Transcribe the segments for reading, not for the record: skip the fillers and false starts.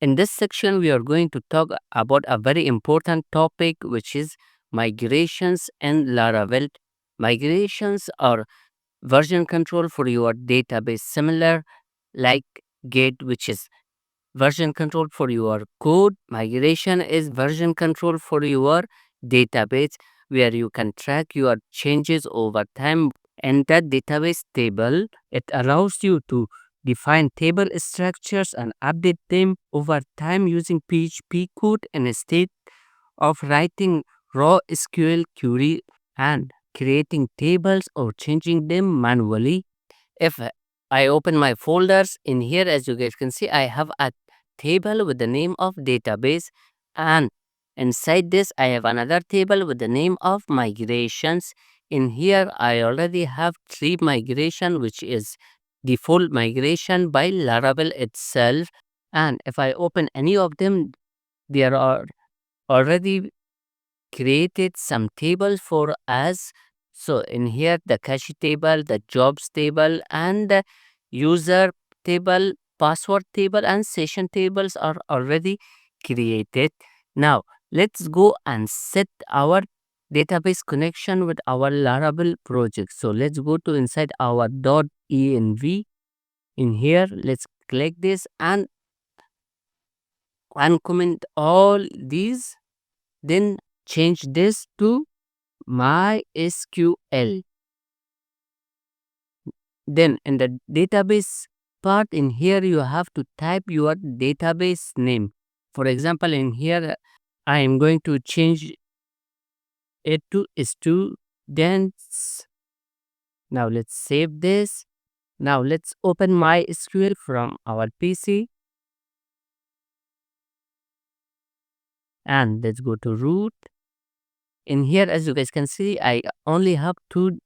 In this section, we are going to talk about a very important topic, which is migrations and Laravel. Migrations are version control for your database, similar like Git, which is version control for your code. Migration is version control for your database, where you can track your changes over time. And that database table, it allows you to define table structures and update them over time using PHP code instead of writing raw SQL query and creating tables or changing them manually. If I open my folders in here, as you guys can see, I have a table with the name of database, and inside this I have another table with the name of migrations. In here I already have three migration, which is default migration by Laravel itself, and if I open any of them, there are already created some tables for us. So in here, the cache table, the jobs table, and the user table, password table, and session tables are already created. Now let's go and set our database connection with our Laravel project. So let's go to inside our .env. In here, let's click this and uncomment all these, then change this to MySQL. Then in the database part, in here you have to type your database name. For example, in here I am going to change it to students. Now let's save this. Now let's open MySQL from our PC and let's go to root. In here, as you guys can see, I only have two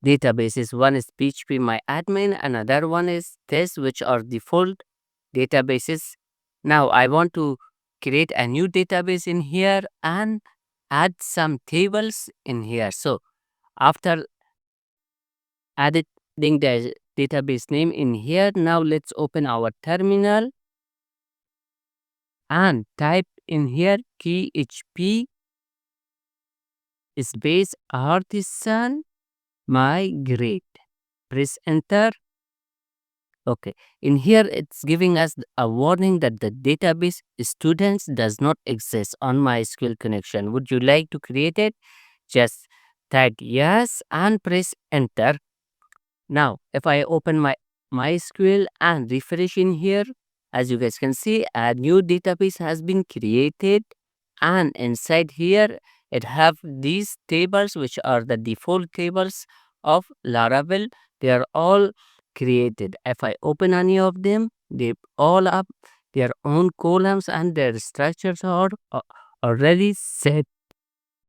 databases. One is PHP My Admin, another one is this, which are default databases. Now I want to create a new database in here and add some tables in here. So after adding the database name in here, now let's open our terminal and type in here php space artisan migrate. Press enter. Okay, in here it's giving us a warning that the database students does not exist on MySQL connection. Would you like to create it? Just type yes and press enter. Now, if I open my MySQL and refresh in here, as you guys can see, a new database has been created, and inside here it have these tables, which are the default tables of Laravel. They are all created. If I open any of them, they all have their own columns and their structures are already set.